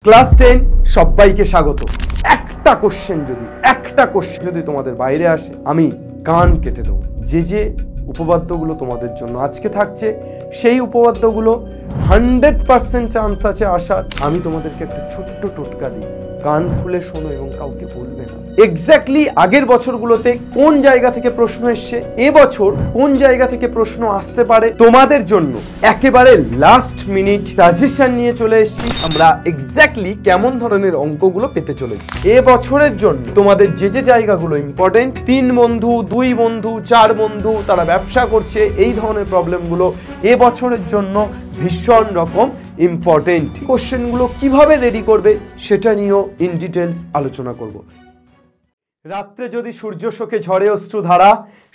Class 10 সবাইকে স্বাগত। একটা কোশ্চেন যদি তোমাদের বাইরে আসে আমি কান কেটে দেবো। যে উপপাদ্যগুলো তোমাদের জন্য আজকে থাকছে সেই উপপাদ্যগুলো 100% চান্স আছে আসার। আমি তোমাদেরকে একটা ছোট্ট টোটকা দিই, কান খুলে শোনো এবং কাউকে বলবে না। এক্স্যাক্টলি আগের বছরগুলোতে কোন জায়গা থেকে প্রশ্ন এসছে, এবছর কোন জায়গা থেকে প্রশ্ন আসতে পারে তোমাদের জন্য একেবারে লাস্ট মিনিট সাজেশন নিয়ে চলে এসেছি। আমরা এক্স্যাক্টলি কেমন ধরনের অঙ্কগুলো পেতে চলেছি এবছরের জন্য। তোমাদের যে জায়গাগুলো ইম্পর্টেন্ট, 3 বন্ধু 2 বন্ধু 4 বন্ধু তারা ব্যবসা করছে, এই ধরনের প্রবলেমগুলো এবছরের জন্য ভীষণ রকম ইম্পর্টেন্ট। কোশ্চেনগুলো কিভাবে রেডি করবে সেটা নিয়েও ইন ডিটেলস আলোচনা করব। রাত্রে যদি সূর্য শোকে ঝরে অশ্রুধারা,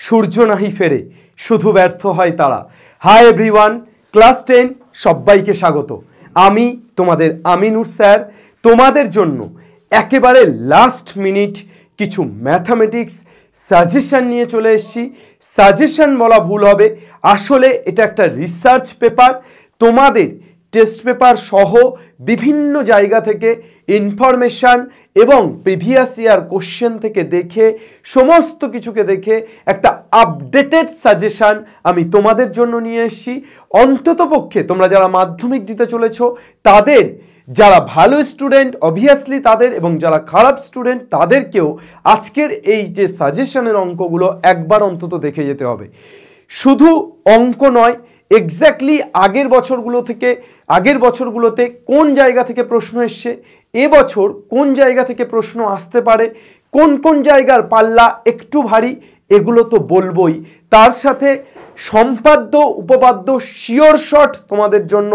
সূর্য নাহি ফেরে শুধু ব্যর্থ হয় তারা। হাই এভরিওয়ান, ক্লাস 10 সবাইকে স্বাগত। আমি তোমাদের আমিনুর স্যার তোমাদের জন্য একেবারে লাস্ট মিনিট কিছু ম্যাথামেটিক্স সাজেশন নিয়ে চলে এসেছি। সাজেশন বলা ভুল হবে, আসলে এটা একটা রিসার্চ পেপার। তোমাদের টেস্ট পেপার সহ বিভিন্ন জায়গা থেকে ইনফরমেশান এবং প্রিভিয়াস ইয়ার কোশ্চেন থেকে দেখে সমস্ত কিছুকে দেখে একটা আপডেটেড সাজেশান আমি তোমাদের জন্য নিয়ে এসেছি। অন্ততপক্ষে তোমরা যারা মাধ্যমিক দিতে চলেছ তাদের, যারা ভালো স্টুডেন্ট অবভিয়াসলি তাদের, এবং যারা খারাপ স্টুডেন্ট তাদেরকেও আজকের এই যে সাজেশনের অঙ্কগুলো একবার অন্তত দেখে যেতে হবে। শুধু অঙ্ক নয়, এক্স্যাক্টলি আগের বছরগুলোতে কোন জায়গা থেকে প্রশ্ন এসছে, এবছর কোন জায়গা থেকে প্রশ্ন আসতে পারে, কোন কোন জায়গার পাল্লা একটু ভারী, এগুলো তো বলবোই। তার সাথে সম্পাদ্য উপপাদ্য শিওর শট তোমাদের জন্য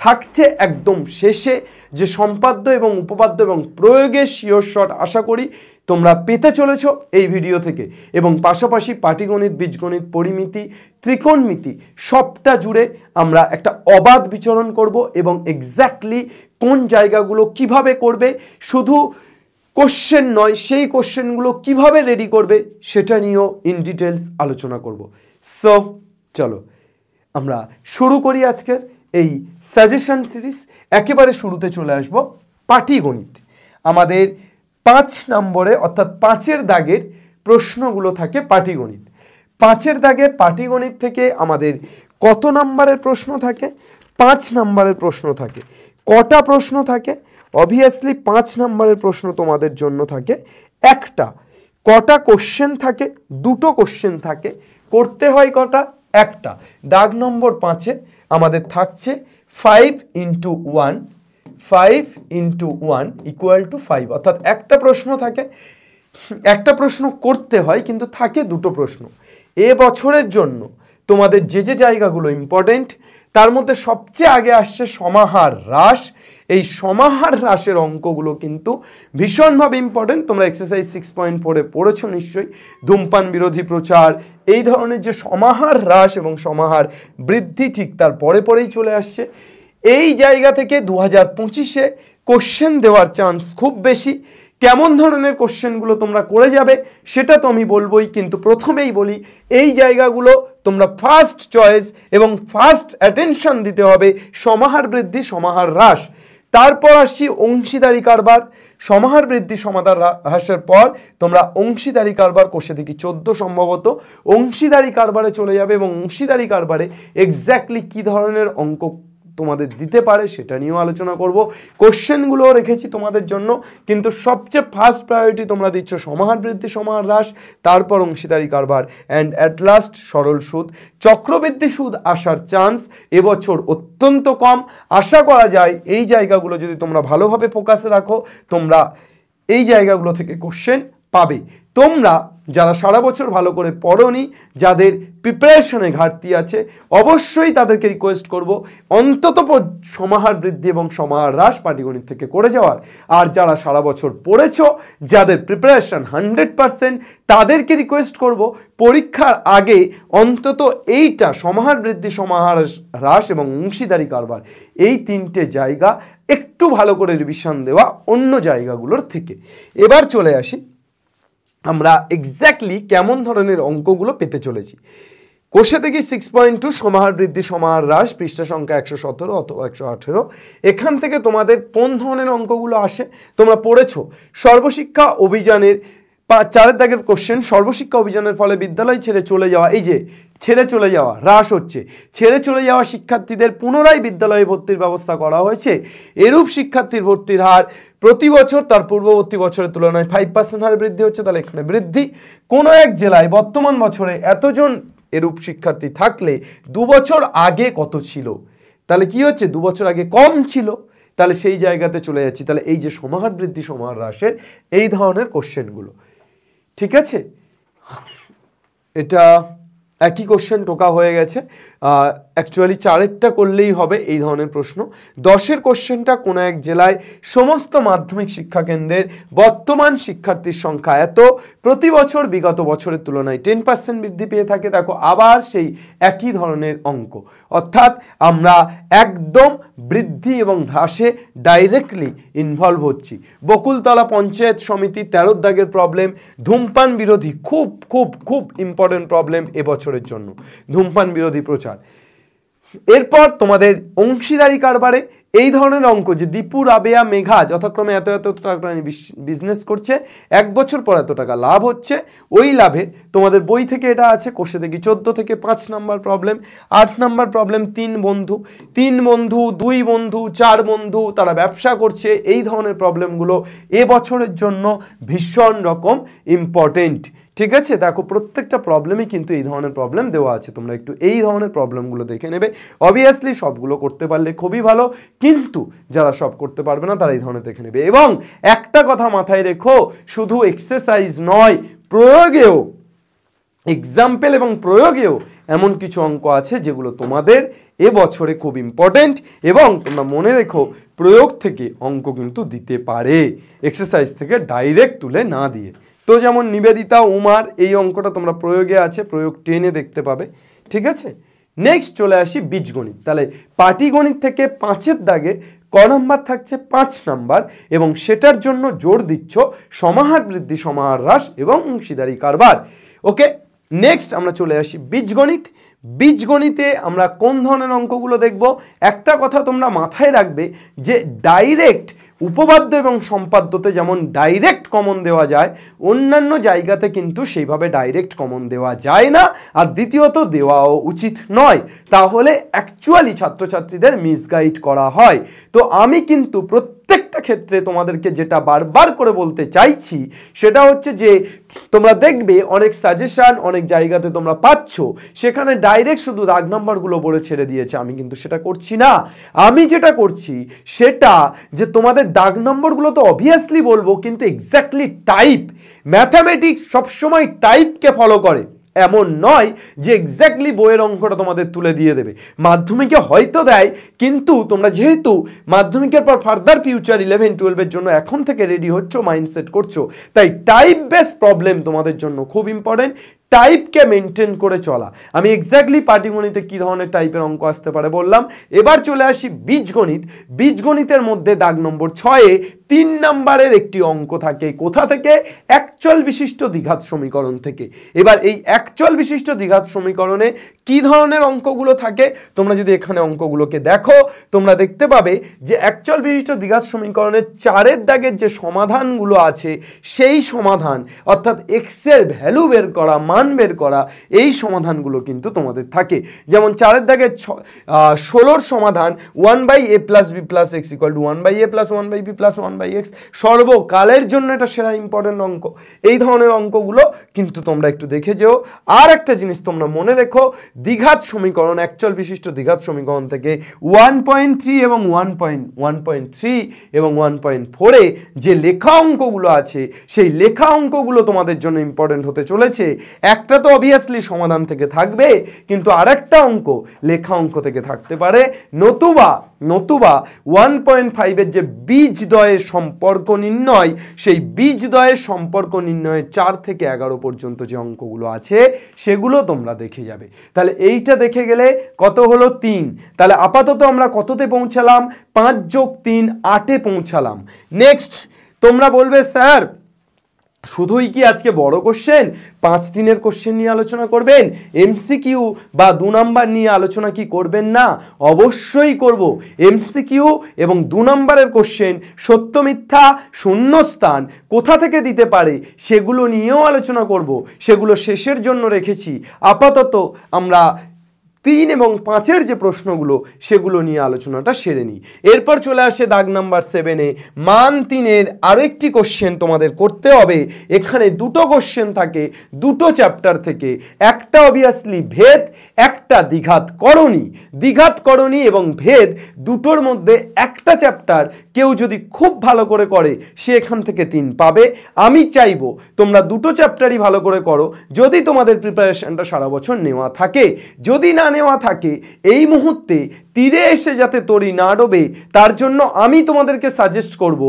থাকছে একদম শেষে, যে সম্পাদ্য এবং উপপাদ্য এবং প্রয়োগের শিওর শট আশা করি তোমরা পেতে চলেছ এই ভিডিও থেকে। এবং পাশাপাশি পাটিগণিত, বীজগণিত, পরিমিতি, ত্রিকোণমিতি সবটা জুড়ে আমরা একটা অবাধ বিচরণ করব এবং এক্স্যাক্টলি কোন জায়গাগুলো কিভাবে করবে, শুধু কোশ্চেন নয় সেই কোশ্চেনগুলো কিভাবে রেডি করবে সেটা নিয়েও ইন ডিটেলস আলোচনা করব। সো চলো আমরা শুরু করি আজকের এই সাজেশন সিরিজ। একেবারে শুরুতে চলে আসব পাটিগণিত। আমাদের 5 নম্বরে অর্থাৎ 5-এর দাগের প্রশ্নগুলো থাকে পাটিগণিত। 5-এর দাগে পাটিগণিত থেকে আমাদের কত নম্বরের প্রশ্ন থাকে? 5 নম্বরের প্রশ্ন থাকে। কটা প্রশ্ন থাকে? অবভিয়াসলি 5 নম্বরের প্রশ্ন তোমাদের জন্য থাকে একটা। কটা কোশ্চেন থাকে? 2টো কোশ্চেন থাকে। করতে হয় কটা? একটা। দাগ নম্বর 5-এ আমাদের থাকছে 5 × 1 = 5, অর্থাৎ একটা প্রশ্ন থাকে, একটা প্রশ্ন করতে হয় কিন্তু থাকে 2টো প্রশ্ন। এ বছরের জন্য তোমাদের যে জায়গাগুলো ইম্পর্টেন্ট তার মধ্যে সবচেয়ে আগে আসছে সমাহার হ্রাস। এই সমাহার হ্রাসের অঙ্কগুলো কিন্তু ভীষণভাবে ইম্পর্টেন্ট। তোমরা এক্সারসাইজ 6.4-এ পড়েছো নিশ্চয়ই, ধূমপান বিরোধী প্রচার, এই ধরনের যে সমাহার হ্রাস এবং সমাহার বৃদ্ধি ঠিক তার পরেই চলে আসছে। এই জায়গা থেকে 2025-এ কোশ্চেন দেওয়ার চান্স খুব বেশি। কেমন ধরনের কোশ্চেনগুলো তোমরা করে যাবে সেটা তো আমি বলবোই, কিন্তু প্রথমেই বলি এই জায়গাগুলো তোমরা ফার্স্ট চয়েস এবং ফার্স্ট অ্যাটেনশন দিতে হবে সমাহার বৃদ্ধি সমাহার হ্রাস। তারপর আসছি অংশীদারি কারবার। সমাহার বৃদ্ধি সমাহার হ্রাসের পর তোমরা অংশীদারি কারবার, কোষে দেখি 14 সম্ভবত, অংশীদারি কারবারে চলে যাবে এবং অংশীদারি কারবারে এক্স্যাক্টলি কী ধরনের অঙ্ক তোমাদের দিতে পারে সেটা নিয়েও আলোচনা করব। কোশ্চেনগুলোও রেখেছি তোমাদের জন্য, কিন্তু সবচেয়ে ফার্স্ট প্রায়োরিটি তোমরা দিচ্ছ সমাহার বৃদ্ধি সমাহার হ্রাস, তারপর অংশীদারি কারবার, অ্যান্ড অ্যাট লাস্ট সরল সুদ। চক্রবৃদ্ধি সুদ আসার চান্স এবছর অত্যন্ত কম। আশা করা যায় এই জায়গাগুলো যদি তোমরা ভালোভাবে ফোকাসে রাখো তোমরা এই জায়গাগুলো থেকে কোশ্চেন পাবে। তোমরা যারা সারা বছর ভালো করে পড়োনি, যাদের প্রিপারেশনে ঘাটতি আছে, অবশ্যই তাদেরকে রিকোয়েস্ট করব অন্তত সমাহার বৃদ্ধি এবং সমাহার হ্রাস পাটিগণিত থেকে করে যাওয়ার। আর যারা সারা বছর পড়েছো, যাদের প্রিপারেশন 100%, তাদেরকে রিকোয়েস্ট করব পরীক্ষার আগে অন্তত এইটা সমাহার বৃদ্ধি সমাহার হ্রাস এবং অংশীদারি কারবার, এই 3টে জায়গা একটু ভালো করে রিভিশন দেওয়া অন্য জায়গাগুলোর থেকে। এবার চলে আসি আমরা এক্স্যাক্টলি কেমন ধরনের অঙ্কগুলো পেতে চলেছি। কোষে থেকে 6.2 সমাহার বৃদ্ধি সমাহার হ্রাস, পৃষ্ঠা সংখ্যা 117 অথবা 118। এখান থেকে তোমাদের কোন ধরনের অঙ্কগুলো আসে তোমরা পড়েছো। সর্বশিক্ষা অভিযানের 4 দাগের কোশ্চেন, সর্বশিক্ষা অভিযানের ফলে বিদ্যালয় ছেড়ে চলে যাওয়া, এই যে ছেড়ে চলে যাওয়া হ্রাস হচ্ছে, ছেড়ে চলে যাওয়া শিক্ষার্থীদের পুনরায় বিদ্যালয়ে ভর্তির ব্যবস্থা করা হয়েছে। এরূপ শিক্ষার্থীর ভর্তির হার প্রতি বছর তার পূর্ববর্তী বছরের তুলনায় 5% হারে বৃদ্ধি হচ্ছে। তাহলে এখানে বৃদ্ধি। কোনো এক জেলায় বর্তমান বছরে এতজন এরূপ শিক্ষার্থী থাকলে 2 বছর আগে কত ছিল, তাহলে কি হচ্ছে 2 বছর আগে কম ছিল, তাহলে সেই জায়গাতে চলে যাচ্ছি। তাহলে এই যে সমাহার বৃদ্ধি সমাহার হ্রাসের এই ধরনের কোশ্চেনগুলো, ঠিক আছে, এটা একই কোশ্চেন টোকা হয়ে গেছে। অ্যাকচুয়ালি 4-এরটা করলেই হবে এই ধরনের প্রশ্ন। 10-এর কোশ্চেনটা কোনো এক জেলায় সমস্ত মাধ্যমিক শিক্ষা কেন্দ্রের বর্তমান শিক্ষার্থীর সংখ্যা এত, প্রতি বছর বিগত বছরের তুলনায় 10% বৃদ্ধি পেয়ে থাকে। দেখো আবার সেই একই ধরনের অঙ্ক, অর্থাৎ আমরা একদম বৃদ্ধি এবং হ্রাসে ডাইরেক্টলি ইনভলভ হচ্ছি। বকুলতলা পঞ্চায়েত সমিতি 13 দাগের প্রবলেম, ধূমপান বিরোধী, খুব খুব খুব ইম্পর্টেন্ট প্রবলেম এবছরের জন্য, ধূমপান বিরোধী প্রচার। এরপর তোমাদের অংশীদারি কারবারে এই ধরনের অঙ্ক, যে দীপু রাবেয়া মেঘা যথাক্রমে এত এত টাকা বিজনেস করছে, 1 বছর পর এত টাকা লাভ হচ্ছে, ওই লাভে তোমাদের বই থেকে এটা আছে। কোষে দেখি 14 থেকে 5 নাম্বার প্রবলেম। 8 নাম্বার প্রবলেম, 3 বন্ধু, 2 বন্ধু, 4 বন্ধু তারা ব্যবসা করছে। এই ধরনের প্রবলেমগুলো এবছরের জন্য ভীষণ রকম ইম্পর্টেন্ট, ঠিক আছে। দেখো প্রত্যেকটা প্রবলেমই কিন্তু এই ধরনের প্রবলেম দেওয়া আছে, তোমরা একটু এই ধরনের প্রবলেমগুলো দেখে নেবে। অবভিয়াসলি সবগুলো করতে পারলে খুবই ভালো, কিন্তু যারা সব করতে পারবে না তারা এই ধরনের দেখে নেবে। এবং একটা কথা মাথায় রেখো, শুধু এক্সারসাইজ নয়, প্রয়োগেও, এক্সাম্পল এবং প্রয়োগেও এমন কিছু অঙ্ক আছে যেগুলো তোমাদের এবছরে খুব ইম্পর্টেন্ট। এবং তোমরা মনে রেখো, প্রয়োগ থেকে অঙ্ক কিন্তু দিতে পারে, এক্সারসাইজ থেকে ডাইরেক্ট তুলে না দিয়ে। তো যেমন নিবেদিতা উমার, এই অঙ্কটা তোমরা প্রয়োগে আছে, প্রয়োগ 10-এ দেখতে পাবে, ঠিক আছে। নেক্সট চলে আসি বীজগণিত। তাহলে পাটিগণিত থেকে 5-এর দাগে ক নাম্বার থাকছে 5 নাম্বার, এবং সেটার জন্য জোর দিচ্ছ সমাহার বৃদ্ধি সমাহার হ্রাস এবং অংশীদারি কারবার। ওকে, নেক্সট আমরা চলে আসি বীজগণিত। বীজগণিতে আমরা কোন ধরনের অঙ্কগুলো দেখব। একটা কথা তোমরা মাথায় রাখবে যে ডাইরেক্ট উপপাদ্য এবং সম্পাদ্যতে যেমন ডাইরেক্ট কমন দেওয়া যায়, অন্যান্য জায়গাতে কিন্তু সেইভাবে ডাইরেক্ট কমন দেওয়া যায় না, আর দ্বিতীয়ত দেওয়াও উচিত নয়, তাহলে অ্যাকচুয়ালি ছাত্রছাত্রীদের মিসগাইড করা হয়। তো আমি কিন্তু প্রত্যেকটা ক্ষেত্রে তোমাদেরকে যেটা বারবার করে বলতে চাইছি সেটা হচ্ছে যে তোমরা দেখবে অনেক সাজেশন অনেক জায়গাতে তোমরা পাচ্ছ, সেখানে ডাইরেক্ট শুধু দাগ নাম্বারগুলো বলে ছেড়ে দিয়েছে। আমি কিন্তু সেটা করছি না। আমি যেটা করছি সেটা যে তোমাদের দাগ নম্বরগুলো তো অবভিয়াসলি বলবো, কিন্তু এক্স্যাক্টলি টাইপ, ম্যাথামেটিক্স সবসময় টাইপকে ফলো করে, এমন নয় যে এক্স্যাক্টলি বইয়ের অঙ্কটা তোমাদের তুলে দিয়ে দেবে। মাধ্যমিকে হয়তো দেয়, কিন্তু তোমরা যেহেতু মাধ্যমিকের পর ফার্দার ফিউচার 11-12-এর জন্য এখন থেকে রেডি হচ্ছ, মাইন্ডসেট করছো, তাই টাইপ বেস প্রবলেম তোমাদের জন্য খুব ইম্পর্টেন্ট। টাইপকে মেনটেন করে চলা। আমি এক্স্যাক্টলি পাটিগণিতে কি ধরনের টাইপের অঙ্ক আসতে পারে বললাম। এবার চলে আসি বীজগণিত। বীজগণিতের মধ্যে দাগ নম্বর 6-এ 3 নাম্বারের একটি অঙ্ক থাকে। কোথা থেকে? একচল বিশিষ্ট দ্বিঘাত সমীকরণ থেকে। এবার এই একচল বিশিষ্ট দ্বিঘাত সমীকরণে কি ধরনের অঙ্কগুলো থাকে তোমরা যদি এখানে অঙ্কগুলোকে দেখো, তোমরা দেখতে পাবে যে একচল বিশিষ্ট দ্বিঘাত সমীকরণের 4-এর দাগের যে সমাধানগুলো আছে, সেই সমাধান অর্থাৎ এক্স এর ভ্যালু বের করা, মান বের করা, এই সমাধানগুলো কিন্তু তোমাদের থাকে। যেমন 4-এর দাগের 16-র সমাধান 1/a + b + x = 1/a + 1/b + 1/x, সর্বকালের জন্য এটা সেরা ইম্পর্টেন্ট অঙ্ক। এই ধরনের অঙ্কগুলো কিন্তু তোমরা একটু দেখে যেও। আর একটা জিনিস তোমরা মনে রেখো, দ্বিঘাত সমীকরণ, একচল বিশিষ্ট দ্বিঘাত সমীকরণ থেকে 1.3 এবং 1.3 এবং 1.4-এ যে লেখা অঙ্কগুলো আছে, সেই লেখা অঙ্কগুলো তোমাদের জন্য ইম্পর্টেন্ট হতে চলেছে। একটা তো অবভিয়াসলি সমাধান থেকে থাকবে, কিন্তু আরেকটা অঙ্ক লেখা অঙ্ক থেকে থাকতে পারে, নতুবা 1.5-এর যে বীজদ্বয়ের সম্পর্ক নির্ণয়, সেই বীজদ্বয়ের সম্পর্ক নির্ণয়ের 4 থেকে 11 পর্যন্ত যে অঙ্কগুলো আছে সেগুলো তোমরা দেখে যাবে। তাহলে এইটা দেখে গেলে কত হলো? 3। তাহলে আপাতত আমরা কততে পৌঁছালাম? 5 + 3 8-এ পৌঁছালাম। নেক্সট তোমরা বলবে স্যার শুধুই কি আজকে বড় কোশ্চেন 5 দিনের কোশ্চেন নিয়ে আলোচনা করবেন? এমসিকিউ বা 2 নাম্বার নিয়ে আলোচনা কি করবেন না? অবশ্যই করব। এমসিকিউ এবং 2 নাম্বারের কোশ্চেন, সত্য মিথ্যা, শূন্যস্থান কোথা থেকে দিতে পারে সেগুলো নিয়েও আলোচনা করব। সেগুলো শেষের জন্য রেখেছি। আপাতত আমরা 3 এবং 5-এর যে প্রশ্নগুলো সেগুলো নিয়ে আলোচনাটা সেরে নিই। এরপর চলে আসে দাগ নাম্বার 7-এ মান 3-এর আরেকটি কোশ্চেন তোমাদের করতে হবে। এখানে দুটো কোশ্চেন থাকে দুটো চ্যাপ্টার থেকে, একটা অবভিয়াসলি ভেদ, একটা দ্বিঘাত করণী। দ্বিঘাত করণী এবং ভেদ দুটোর মধ্যে একটা চ্যাপ্টার কেউ যদি খুব ভালো করে করে সে এখান থেকে 3 পাবে। আমি চাইবো তোমরা দুটো চ্যাপ্টারই ভালো করে করো, যদি তোমাদের প্রিপারেশনটা সারা বছর নেওয়া থাকে। যদি না নেওয়া থাকে, এই মুহূর্তে তীরে এসে যাতে তরি না ডোবে তার জন্য আমি তোমাদেরকে সাজেস্ট করব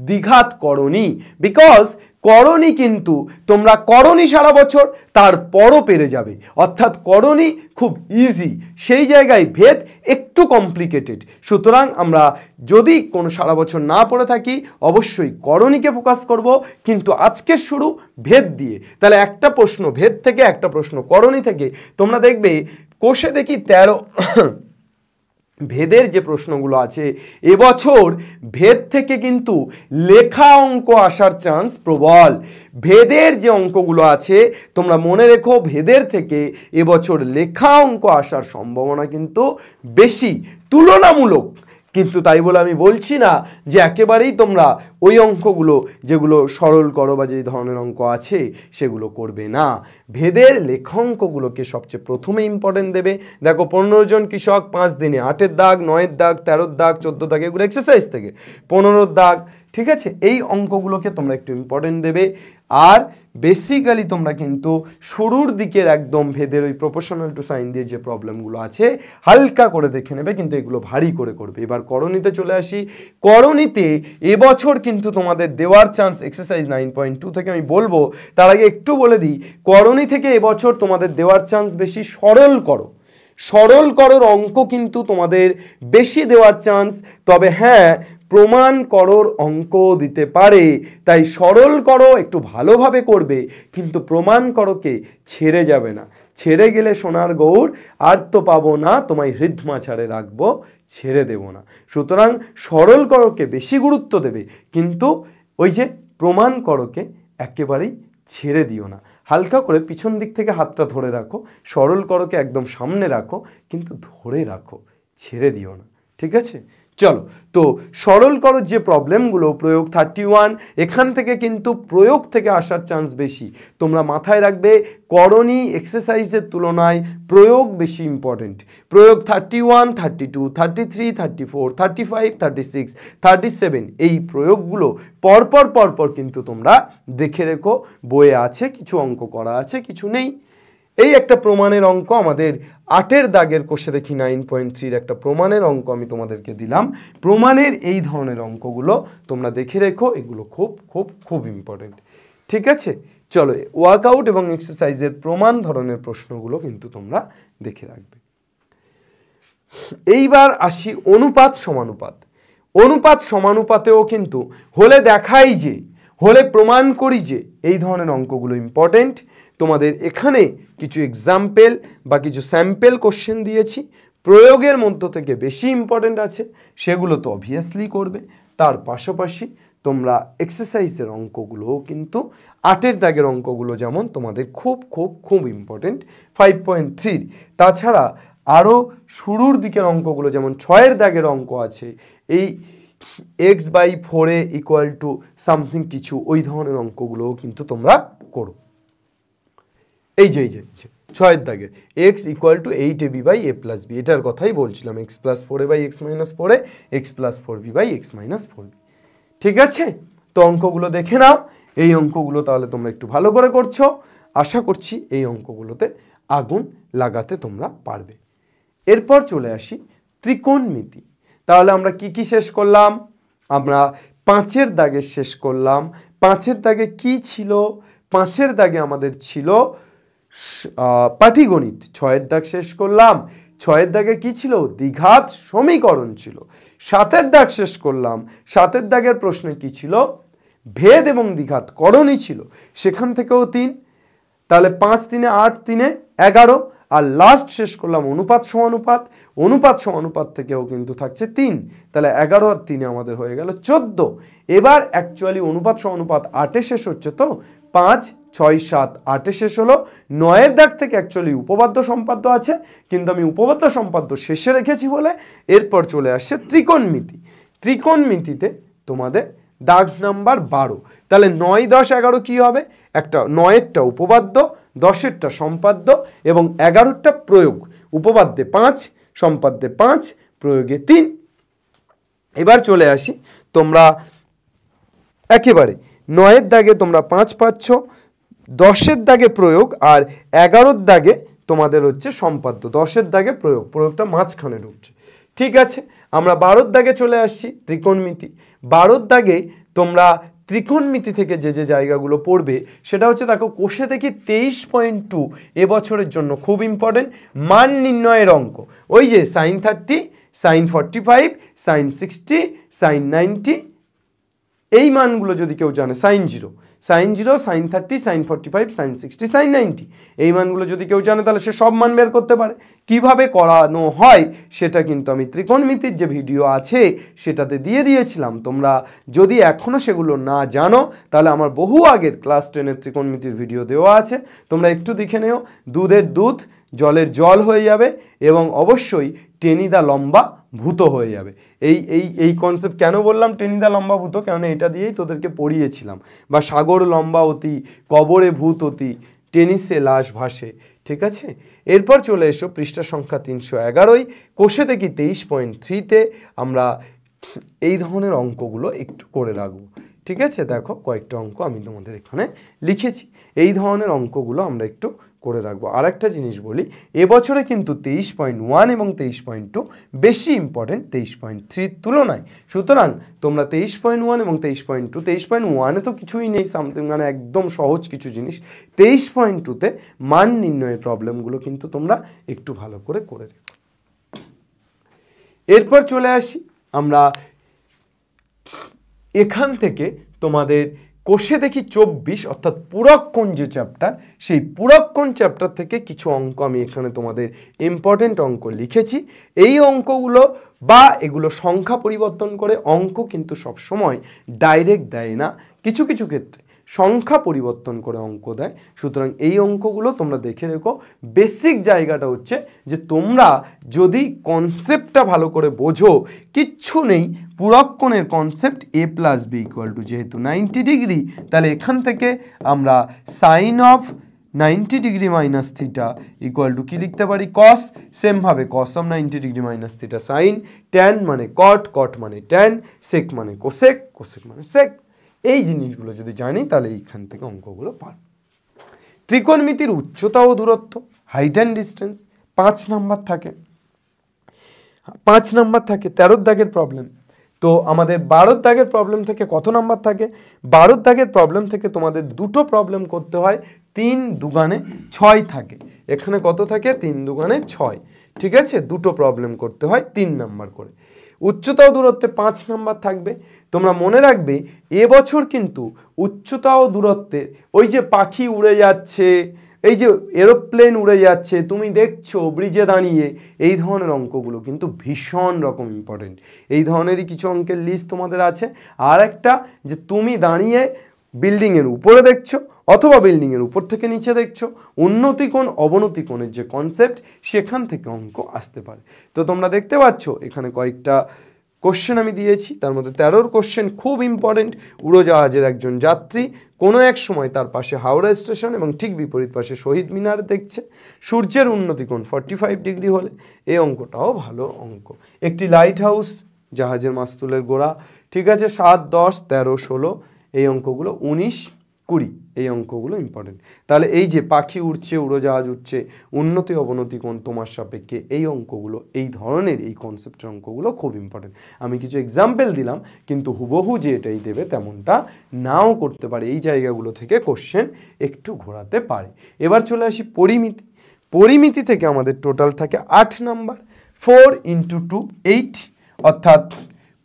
দ্বিঘাত করণী। বিকজ করণী কিন্তু তোমরা করণী সারা বছর তারপরও পেরে যাবে, অর্থাৎ করণী খুব ইজি, সেই জায়গায় ভেদ একটু কমপ্লিকেটেড। সুতরাং আমরা যদি কোনো সারা বছর না পড়ে থাকি অবশ্যই করণীকে ফোকাস করব, কিন্তু আজকের শুরু ভেদ দিয়ে। তাহলে একটা প্রশ্ন ভেদ থেকে, একটা প্রশ্ন করণী থেকে। তোমরা দেখবে কোষে দেখি 13 ভেদের যে প্রশ্নগুলো আছে, এবছর ভেদ থেকে কিন্তু লেখা অঙ্ক আসার চান্স প্রবল। ভেদের যে অঙ্কগুলো আছে তোমরা মনে রেখো, ভেদের থেকে এবছর লেখা অঙ্ক আসার সম্ভাবনা কিন্তু বেশি তুলনামূলক। কিন্তু তাই বলে আমি বলছি না যে একেবারেই তোমরা ওই অঙ্কগুলো যেগুলো সরল করো বা যে ধরনের অঙ্ক আছে সেগুলো করবে না। ভেদের লেখা অঙ্কগুলোকে সবচেয়ে প্রথমে ইম্পর্টেন্ট দেবে। দেখো 15 জন কৃষক 5 দিনে 8-এর দাগ, 9-এর দাগ, 13-এর দাগ, 14 দাগ, এগুলো এক্সারসাইজ থেকে। 15-এর দাগ, ঠিক আছে, এই অঙ্কগুলোকে তোমরা একটু ইম্পর্টেন্ট দেবে। আর বেসিক্যালি তোমরা কিন্তু শুরুর দিকের একদম ভেদের ওই প্রপোর্শনাল টু সাইন দিয়ে যে প্রবলেমগুলো আছে হালকা করে দেখে নেবে, কিন্তু এগুলো ভারী করে করবে। এবার করণীতে চলে আসি। করণীতে এবছর কিন্তু তোমাদের দেওয়ার চান্স এক্সারসাইজ 9.2 থেকে আমি বলবো। তার আগে একটু বলে দিই, করণী থেকে এবছর তোমাদের দেওয়ার চান্স বেশি সরল করো। সরল করোর অঙ্ক কিন্তু তোমাদের বেশি দেওয়ার চান্স। তবে হ্যাঁ, প্রমাণ করোর অঙ্ক দিতে পারে, তাই সরল করো একটু ভালোভাবে করবে, কিন্তু প্রমাণ করোকে ছেড়ে যাবে না। ছেড়ে গেলে সোনার গৌর আর তো পাবো না, তোমায় হৃদমা ছাড়ে রাখবো, ছেড়ে দেব না। সুতরাং সরল করোকে বেশি গুরুত্ব দেবে, কিন্তু ওই যে প্রমাণ করোকে একেবারেই ছেড়ে দিও না। হালকা করে পিছন দিক থেকে হাতটা ধরে রাখো, সরল করোকে একদম সামনে রাখো, কিন্তু ধরে রাখো, ছেড়ে দিও না। ঠিক আছে, চলো। তো সরল করো যে প্রবলেমগুলো, প্রয়োগ 31, এখান থেকে কিন্তু প্রয়োগ থেকে আসার চান্স বেশি। তোমরা মাথায় রাখবে করণী এক্সারসাইজের তুলনায় প্রয়োগ বেশি ইম্পর্টেন্ট। প্রয়োগ 31, 32, 33, 34, 35, 36, 37 এই প্রয়োগগুলো পরপর কিন্তু তোমরা দেখে রেখো। বইয়ে আছে, কিছু অঙ্ক করা আছে, কিছু নেই। এই একটা প্রমাণের অঙ্ক আমাদের 8-এর দাগের কোষে দেখি 9.3-র একটা প্রমাণের অঙ্ক আমি তোমাদেরকে দিলাম। প্রমাণের এই ধরনের অঙ্কগুলো তোমরা দেখে রেখো, এগুলো খুব খুব খুব ইম্পর্টেন্ট। ঠিক আছে, চলো ওয়ার্কআউট এবং এক্সারসাইজের প্রমাণ ধরনের প্রশ্নগুলো কিন্তু তোমরা দেখে রাখবে। এইবার আসি অনুপাত সমানুপাত। অনুপাত সমানুপাতেও কিন্তু হলে দেখাই যে, হলে প্রমাণ করি যে, এই ধরনের অঙ্কগুলো ইম্পর্টেন্ট। তোমাদের এখানে কিছু এক্সাম্পল বা কিছু স্যাম্পল কোশ্চেন দিয়েছি, প্রয়োগের মধ্য থেকে বেশি ইম্পর্টেন্ট আছে, সেগুলো তো অবভিয়াসলি করবে। তার পাশাপাশি তোমরা এক্সারসাইজের অঙ্কগুলোও কিন্তু 8-এর দাগের অঙ্কগুলো যেমন তোমাদের খুব খুব খুব ইম্পর্টেন্ট 5.3। তাছাড়া আরও শুরুর দিকের অঙ্কগুলো যেমন 6-এর দাগের অঙ্ক আছে, এই x/4 ইকুয়াল টু সামথিং কিছু, ওই ধরনের অঙ্কগুলোও কিন্তু তোমরা করো। এই যে 6-এর দাগে x ইকুয়াল টু 8ab/a+b, এটার কথাই বলছিলাম, x + 4a/x - 4a, x + 4b/x - 4b। ঠিক আছে, তো অঙ্কগুলো দেখে নাও। এই অঙ্কগুলো তাহলে তোমরা একটু ভালো করে করছো, আশা করছি এই অঙ্কগুলোতে আগুন লাগাতে তোমরা পারবে। এরপর চলে আসি ত্রিকোণমিতি। তাহলে আমরা কি শেষ করলাম? আমরা 5-এর দাগে শেষ করলাম। 5-এর দাগে কি ছিল? 5-এর দাগে আমাদের ছিল পাটিগণিত। 6-এর দাগ শেষ করলাম। 6-এর দাগে কি ছিল? দ্বিঘাত সমীকরণ ছিল। 7-এর দাগ শেষ করলাম। 7-এর দাগের প্রশ্নে কি ছিল? ভেদ এবং দ্বিঘাত করণই ছিল, সেখান থেকেও 3, তাহলে 5 3 8 3 11, আর লাস্ট শেষ করলাম অনুপাত সমানুপাত, অনুপাত সমানুপাত থেকেও কিন্তু থাকছে 3, তাহলে 11 আর 3 আমাদের হয়ে গেল 14। এবার অ্যাকচুয়ালি অনুপাত সমানুপাত 8-এ শেষ হচ্ছে, তো 5 6 7 8-এ শেষ হলো। 9-এর দাগ থেকে অ্যাকচুয়ালি উপপাদ্য সম্পাদ্য আছে, কিন্তু আমি উপপাদ্য সম্পাদ্য শেষে রেখেছি বলে এরপর চলে আসছে ত্রিকোণমিতি। ত্রিকোণমিতিতে তোমাদের দাগ নাম্বার 12, তাহলে 9 10 11 কি হবে? একটা 9-এরটা উপপাদ্য, 10-এরটা সম্পাদ্য এবং 11-টা প্রয়োগ। উপপাদ্যে 5, সম্পাদ্যে 5, প্রয়োগে 3। এবার চলে আসি, তোমরা একেবারে 9-এর দাগে তোমরা 5 পাচ্ছ, 10-এর দাগে প্রয়োগ, আর 11-র দাগে তোমাদের হচ্ছে সম্পাদ্য। 10-এর দাগে প্রয়োগ, প্রয়োগটা মাঝখানে ঢুকছে। ঠিক আছে, আমরা 12-র দাগে চলে আসছি, ত্রিকোণমিতি। 12-র দাগে তোমরা ত্রিকোণমিতি থেকে যে যে জায়গাগুলো পড়বে সেটা হচ্ছে, দেখো কোষে দেখি 23.2 এবছরের জন্য খুব ইম্পর্টেন্ট মান নির্ণয়ের অঙ্ক। ওই যে sin 30, sin 45, sin 60, sin 90, এই মানগুলো যদি কেউ জানে, sin 0, sin 0, sin 30, sin 45, sin 60, sin 90, এই মানগুলো যদি কেউ জানে তাহলে সে সব মান বের করতে পারে। কিভাবে করানো হয় সেটা কিন্তু আমি ত্রিকোণমিতির যে ভিডিও আছে সেটাতে দিয়ে দিয়েছিলাম। তোমরা যদি এখনও সেগুলো না জানো তাহলে আমার বহু আগের ক্লাস 10-এর ত্রিকোণমিতির ভিডিও দেওয়া আছে, তোমরা একটু দেখে নেও। দুধের দুধ জলের জল হয়ে যাবে এবং অবশ্যই টেনিদা লম্বা ভূত হয়ে যাবে। এই কনসেপ্ট কেন বললাম টেনিদা লম্বা ভূত, কারণ এটা দিয়েই তোদেরকে পড়িয়েছিলাম। বা সাগর লম্বা অতি, কবরে ভূত অতি, টেনিসে লাশ ভাসে। ঠিক আছে, এরপর চলে এসো পৃষ্ঠা সংখ্যা 311, কোষে দেখি 23.3-তে আমরা এই ধরনের অঙ্কগুলো একটু করে রাখবো। ঠিক আছে, দেখো কয়েকটা অঙ্ক আমি তোমাদের এখানে লিখেছি, এই ধরনের অঙ্কগুলো আমরা একটু করে রাখবো। আর একটা জিনিস বলি, এবছরে কিন্তু 23.1 এবং 23.2 বেশি ইম্পর্টেন্ট 23.3 তুলনায়। সুতরাং তোমরা 23.1 এবং 23.2, 23.1-এ তো কিছুই নেই, সামথিং মানে একদম সহজ কিছু জিনিস। 23.2-তে মান নির্ণয়ের প্রবলেমগুলো কিন্তু তোমরা একটু ভালো করে করে রেখো। এরপর চলে আসি আমরা এখান থেকে তোমাদের কোষে দেখি 24 অর্থাৎ পুরক্ষণ যে চ্যাপ্টার, সেই পুরক্ষণ চ্যাপ্টার থেকে কিছু অঙ্ক আমি এখানে তোমাদের ইম্পর্টেন্ট অঙ্ক লিখেছি। এই অঙ্কগুলো বা এগুলো সংখ্যা পরিবর্তন করে, অঙ্ক কিন্তু সবসময় ডাইরেক্ট দেয় না, কিছু কিছু ক্ষেত্রে সংখ্যা পরিবর্তন করে অঙ্ক দেয়। সুতরাং এই অঙ্কগুলো তোমরা দেখে রেখো। বেসিক জায়গাটা হচ্ছে যে তোমরা যদি কনসেপ্টটা ভালো করে বোঝো, কিচ্ছু নেই, পুরক্ষণের concept a plus B equal to, যেহেতু 90 ডিগ্রি, তাহলে এখান থেকে আমরা sine of 90 degree minus theta equal to কী লিখতে পারি, কস। সেমভাবে cos of 90 degree minus theta sine, tan মানে কট, কট মানে ট্যান, সেক মানে কোসেক, কোসেক মানে সেক। এই জিনিসগুলো যদি জানি তাহলে এইখান থেকে অঙ্কগুলো পার। ত্রিকোণমিতির উচ্চতা ও দূরত্ব, হাইট অ্যান্ড ডিস্টেন্স 5 নাম্বার থাকে, 5 নাম্বার থাকে। 13 দাগের প্রবলেম, তো আমাদের 12 দাগের প্রবলেম থেকে কত নাম্বার থাকে? 12 দাগের প্রবলেম থেকে তোমাদের দুটো প্রবলেম করতে হয়, 3 দুগানে 6 থাকে। এখানে কত থাকে? 3 দুগানে 6। ঠিক আছে, দুটো প্রবলেম করতে হয় 3 নাম্বার করে। উচ্চতা ও দূরত্বে 5 নাম্বার থাকবে। তোমরা মনে রাখবে এবছর কিন্তু উচ্চতা ও দূরত্বে ওই যে পাখি উড়ে যাচ্ছে, এই যে এরোপ্লেন উড়ে যাচ্ছে, তুমি দেখছো ব্রিজে দাঁড়িয়ে, এই ধরনের অঙ্কগুলো কিন্তু ভীষণ রকম ইম্পর্টেন্ট। এই ধরনেরই কিছু অঙ্কের লিস্ট তোমাদের আছে। আর একটা যে তুমি দাঁড়িয়ে বিল্ডিংয়ের উপরে দেখছো অথবা বিল্ডিংয়ের উপর থেকে নিচে দেখছো, উন্নতি কোণ অবনতি কোণের যে কনসেপ্ট, সেখান থেকে অঙ্ক আসতে পারে। তো তোমরা দেখতে পাচ্ছ এখানে কয়েকটা কোশ্চেন আমি দিয়েছি, তার মধ্যে 13 কোশ্চেন খুব ইম্পর্টেন্ট। উড়োজাহাজের একজন যাত্রী কোনো এক সময় তার পাশে হাওড়া স্টেশন এবং ঠিক বিপরীত পাশে শহীদ মিনার দেখছে, সূর্যের উন্নতি কোণ 45 ডিগ্রি হলে, এই অঙ্কটাও ভালো অঙ্ক। একটি লাইট হাউস, জাহাজের মাস্তুলের গোড়া, ঠিক আছে, 7 10 13 16, এই অঙ্কগুলো 19 20, এই অঙ্কগুলো ইম্পর্টেন্ট। তাহলে এই যে পাখি উড়ছে, উড়োজাহাজ উঠছে, উন্নতি অবনতি কোণ তোমার সাপেক্ষে, এই অঙ্কগুলো, এই ধরনের এই কনসেপ্টের অঙ্কগুলো খুব ইম্পর্টেন্ট। আমি কিছু এক্সাম্পল দিলাম, কিন্তু হুবহু যে এটাই দেবে তেমনটা নাও করতে পারে। এই জায়গাগুলো থেকে কোশ্চেন একটু ঘোরাতে পারে। এবার চলে আসি পরিমিতি। পরিমিতি থেকে আমাদের টোটাল থাকে 8 নাম্বার, 4 × 2 8, অর্থাৎ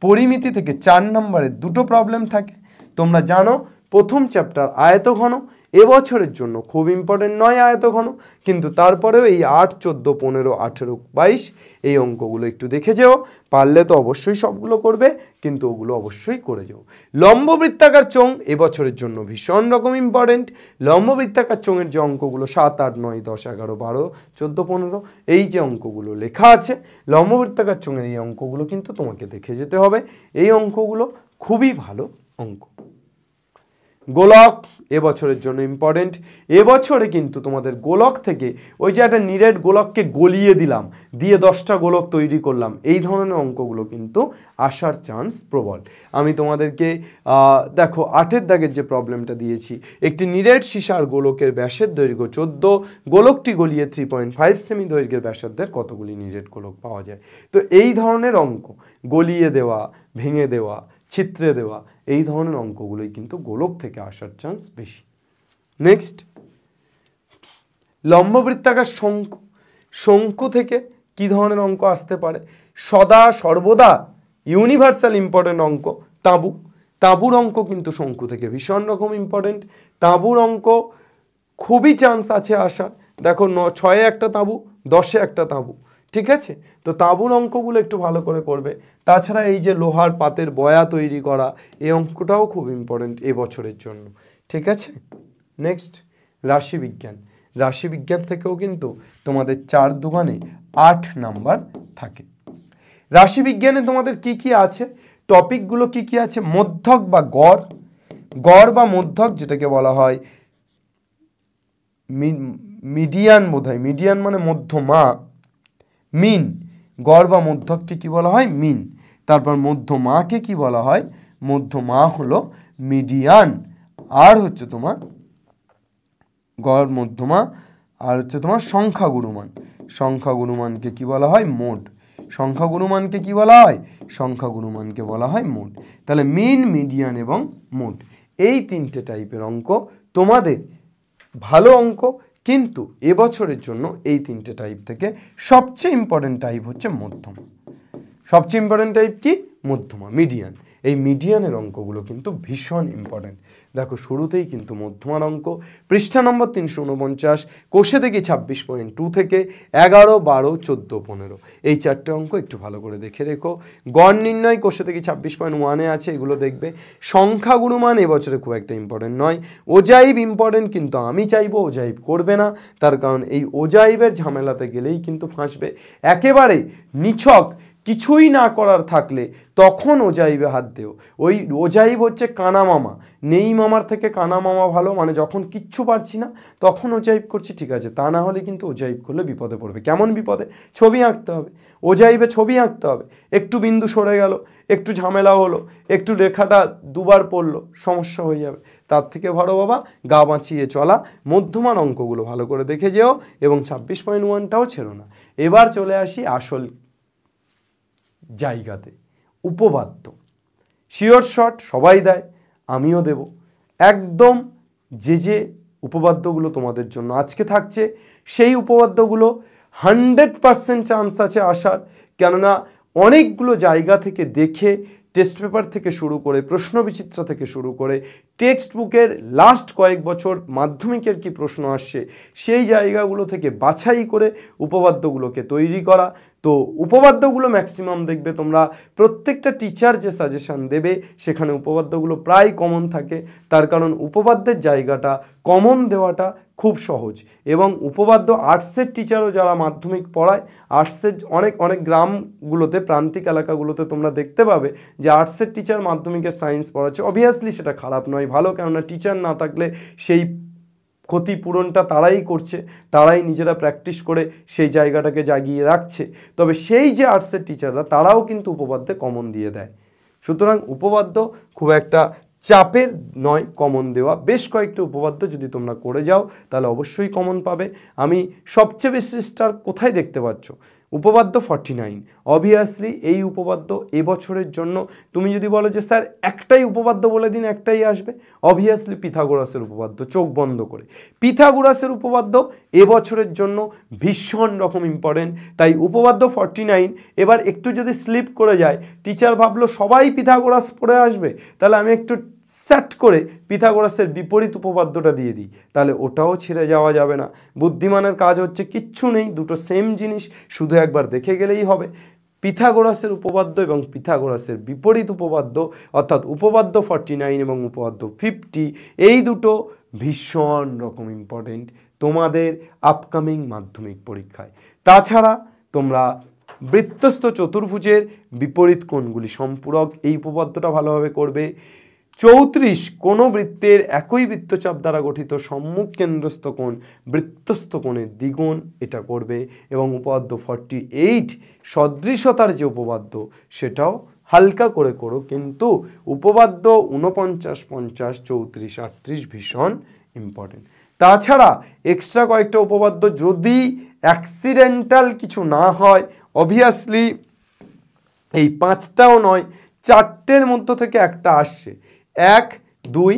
পরিমিতি থেকে 4 নম্বরের দুটো প্রবলেম থাকে। তোমরা জানো প্রথম চ্যাপ্টার আয়তঘন এবছরের জন্য খুব ইম্পর্টেন্ট নয় আয়তঘন, কিন্তু তারপরেও এই 8, 14, 15, 18, 22 এই অঙ্কগুলো একটু দেখে যেও, পারলে তো অবশ্যই সবগুলো করবে, কিন্তু ওগুলো অবশ্যই করে যেও। লম্ববৃত্তাকার চোঙ এবছরের জন্য ভীষণ রকম ইম্পর্টেন্ট। লম্ববৃত্তাকার চোঙের যে অঙ্কগুলো 7, 8, 9, 10, 11, 12, 14, 15 এই যে অঙ্কগুলো লেখা আছে লম্ববৃত্তাকার চোঙের এই অঙ্কগুলো কিন্তু তোমাকে দেখে যেতে হবে। এই অঙ্কগুলো খুবই ভালো অঙ্ক। গোলক এবছরের জন্য ইম্পর্টেন্ট। এবছরে কিন্তু তোমাদের গোলক থেকে ওই যে একটা নিরেট গোলককে গলিয়ে দিলাম, দিয়ে 10টা গোলক তৈরি করলাম, এই ধরনের অঙ্কগুলো কিন্তু আসার চান্স প্রবল। আমি তোমাদেরকে দেখো 8এর দাগের যে প্রবলেমটা দিয়েছি, একটি নিরেট সীসার গোলকের ব্যাসের দৈর্ঘ্য 14, গোলকটি গলিয়ে 3.5 সেমি দৈর্ঘ্যের ব্যাসার্ধের কতগুলি নিরেট গোলক পাওয়া যায়। তো এই ধরনের অঙ্ক গলিয়ে দেওয়া, ভেঙে দেওয়া, ছিত্রে দেওয়া এই ধরনের অঙ্কগুলোই কিন্তু গোলক থেকে আসার চান্স বেশি। নেক্সট, লম্ববৃত্তাকার শঙ্কু। শঙ্কু থেকে কি ধরনের অঙ্ক আসতে পারে? সদা সর্বদা ইউনিভার্সাল ইম্পর্টেন্ট অঙ্ক তাঁবু। তাঁবুর অঙ্ক কিন্তু শঙ্কু থেকে ভীষণ রকম ইম্পর্টেন্ট। তাঁবুর অঙ্ক খুবই চান্স আছে আসার। দেখো 6-এ একটা তাঁবু, 10-এ একটা তাঁবু, ঠিক আছে? তো তাঁবুর অঙ্কগুলো একটু ভালো করে করবে। তাছাড়া এই যে লোহার পাতের বয়া তৈরি করা এই অঙ্কটাও খুব ইম্পর্টেন্ট এবছরের জন্য, ঠিক আছে? নেক্সট, রাশিবিজ্ঞান। রাশিবিজ্ঞান থেকেও কিন্তু তোমাদের 4 দুগুণে 8 নাম্বার থাকে। রাশিবিজ্ঞানে তোমাদের কি কি আছে, টপিকগুলো কি কি আছে? মধ্যক বা গড়, গড় বা মধ্যক যেটাকে বলা হয় মিডিয়ান, বোধহয় মিডিয়ান মানে মধ্যমা, মিন। গড় বা মধ্যককে কি বলা হয়? মিন। তারপর মধ্যমাকে কি বলা হয়? মধ্যমা হলো মিডিয়ান। আর হচ্ছে তোমার গড়, মধ্যমা, আর হচ্ছে তোমার সংখ্যাগুরুমান। সংখ্যাগুরুমানকে কি বলা হয়? মোড। সংখ্যাগুরুমানকে কি বলা হয়? সংখ্যাগুরুমানকে বলা হয় মোড। তাহলে মিন, মিডিয়ান এবং মোড এই 3টে টাইপের অঙ্ক তোমাদের ভালো অঙ্ক, কিন্তু এবছরের জন্য এই 3টে টাইপ থেকে সবচেয়ে ইম্পর্টেন্ট টাইপ হচ্ছে মধ্যমা। সবচেয়ে ইম্পর্টেন্ট টাইপ কি? মধ্যমা, মিডিয়ান। এই মিডিয়ানের অঙ্কগুলো কিন্তু ভীষণ ইম্পর্টেন্ট। দেখো শুরুতেই কিন্তু মধ্যমার অঙ্ক, পৃষ্ঠা নম্বর 349, কোষে দেখি 26.2 থেকে 11, 12, 14, 15 এই 4টে অঙ্ক একটু ভালো করে দেখে রেখো। গড় নির্ণয় কোষে দেখি 26.1-এ আছে, এগুলো দেখবে। সংখ্যাগুরুমান এবছরে খুব একটা ইম্পর্টেন্ট নয়। ওজাইব ইম্পর্টেন্ট, কিন্তু আমি চাইবো ওজাইব করবে না, তার কারণ এই ওজাইবের ঝামেলাতে গেলেই কিন্তু ফাঁসবে। একেবারে নিছক কিছুই না করার থাকলে তখন ওজাইবে হাত দেও। ওই ওজাইব হচ্ছে কানা মামা, নেই মামার থেকে কানা মামা ভালো, মানে যখন কিচ্ছু পারছি না তখন ওজাইব করছি, ঠিক আছে? তা না হলে কিন্তু ওজাইব করলে বিপদে পড়বে। কেমন বিপদে? ছবি আঁকতে হবে, ওজাইবে ছবি আঁকতে হবে, একটু বিন্দু সরে গেল, একটু ঝামেলা হলো, একটু রেখাটা দুবার পড়লো, সমস্যা হয়ে যাবে। তার থেকে ভালো বাবা গা বাঁচিয়ে চলা। মধ্যমান অঙ্কগুলো ভালো করে দেখে যেও এবং 26.1টাও ছেড়ো না। এবার চলে আসি আসল জায়গাতে, উপপাদ্য। শিওর শট সবাই দেয়, আমিও দেব। একদম যে উপপাদ্যগুলো তোমাদের জন্য আজকে থাকছে সেই উপপাদ্যগুলো 100% চান্স আছে আসার, কেননা অনেকগুলো জায়গা থেকে দেখে, টেস্ট পেপার থেকে শুরু করে, প্রশ্ন বিচিত্র থেকে শুরু করে, টেক্সট বুকের লাস্ট কয়েক বছর মাধ্যমিকের কি প্রশ্ন আসছে সেই জায়গাগুলো থেকে বাছাই করে উপপাদ্যগুলোকে তৈরি করা। তো উপপাদ্যগুলো ম্যাক্সিমাম দেখবে তোমরা প্রত্যেকটা টিচার যে সাজেশান দেবে সেখানে উপপাদ্যগুলো প্রায় কমন থাকে, তার কারণ উপপাদ্যের জায়গাটা কমন দেওয়াটা খুব সহজ। এবং উপপাদ্য আর্টসের টিচারও যারা মাধ্যমিক পড়ায়, আর্টসের অনেক গ্রামগুলোতে, প্রান্তিক এলাকাগুলোতে তোমরা দেখতে পাবে যে আর্টসের টিচার মাধ্যমিকের সায়েন্স পড়াচ্ছে। অবভিয়াসলি সেটা খারাপ নয়, ভালো, কেননা টিচার না থাকলে সেই ক্ষতিপূরণটা তারাই করছে, তারাই নিজেরা প্র্যাকটিস করে সেই জায়গাটাকে জাগিয়ে রাখছে। তবে সেই যে আর্টসের টিচাররা তারাও কিন্তু উপপাদ্যে কমন দিয়ে দেয়। সুতরাং উপপাদ্য খুব একটা চাপের নয় কমন দেওয়া। বেশ কয়েকটা উপপাদ্য যদি তোমরা করে যাও তাহলে অবশ্যই কমন পাবে। আমি সবচেয়ে বেশি স্টার কোথায় দেখতে পাচ্ছ? উপপাদ্য 49, অবভিয়াসলি এই উপপাদ্য এবছরের জন্য তুমি যদি বলো যে স্যার একটাই উপপাদ্য বলে দিন, একটাই আসবে, অবভিয়াসলি পিথাগোরাসের উপপাদ্য, চোখ বন্ধ করে। পিথাগোরাসের উপপাদ্য এবছরের জন্য ভীষণ রকম ইম্পর্টেন্ট। তাই উপপাদ্য 49 এবার একটু যদি স্লিপ করে যায়, টিচার ভাবলো সবাই পিথাগোরাস পড়ে আসবে, তাহলে আমি একটু সেট করে পিথাগোরাসের বিপরীত উপপাদ্যটা দিয়ে দিই, তাহলে ওটাও ছেড়ে যাওয়া যাবে না। বুদ্ধিমানের কাজ হচ্ছে কিচ্ছু নেই, দুটো সেম জিনিস, শুধু একবার দেখে গেলেই হবে। পিথাগোরাসের উপপাদ্য এবং পিথাগোরাসের বিপরীত উপপাদ্য অর্থাৎ উপপাদ্য 49 এবং উপপাদ্য 50, এই দুটো ভীষণ রকম ইম্পর্টেন্ট তোমাদের আপকামিং মাধ্যমিক পরীক্ষায়। তাছাড়া তোমরা বৃত্তস্থ চতুর্ভুজের বিপরীত কোণগুলি সম্পূরক এই উপপাদ্যটা ভালোভাবে করবে। 34 কোনো বৃত্তের একই বৃত্তচাপ দ্বারা গঠিত সম্মুখ কেন্দ্রস্থ কোণ বৃত্তস্থ কোণের দ্বিগুণ, এটা করবে। এবং উপপাদ্য 48 সদৃশতার যে উপপাদ্য সেটাও হালকা করে করো, কিন্তু উপপাদ্য 49, 50, 34, 38 ভীষণ ইম্পর্টেন্ট। তাছাড়া এক্সট্রা কয়েকটা উপপাদ্য যদি অ্যাক্সিডেন্টাল কিছু না হয়, অবভিয়াসলি এই 5টাও নয়, 4টের মধ্য থেকে একটা আসছে, 1, 2,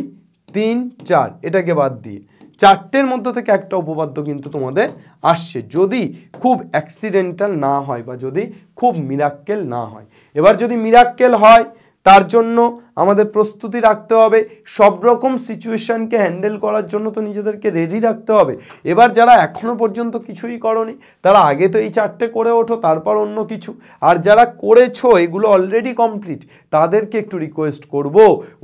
3, 4 এটাকে বাদ দিয়ে 4টের মধ্য থেকে একটা উপপাদ্য কিন্তু তোমাদের আসছে, যদি খুব অ্যাক্সিডেন্টাল না হয় বা যদি খুব মিরাক্কেল না হয়। এবার যদি মিরাক্কেল হয়, তার জন্য আমাদের প্রস্তুতি রাখতে হবে, সব রকম সিচুয়েশনকে হ্যান্ডেল করার জন্য তো নিজেদেরকে রেডি রাখতে হবে। এবার যারা এখনো পর্যন্ত কিছুই করনি, তারা আগে তো এই 4টে করে ওঠো, তারপর অন্য কিছু। আর যারা করেছো, এগুলো অলরেডি কমপ্লিট, তাদেরকে একটু রিকোয়েস্ট করব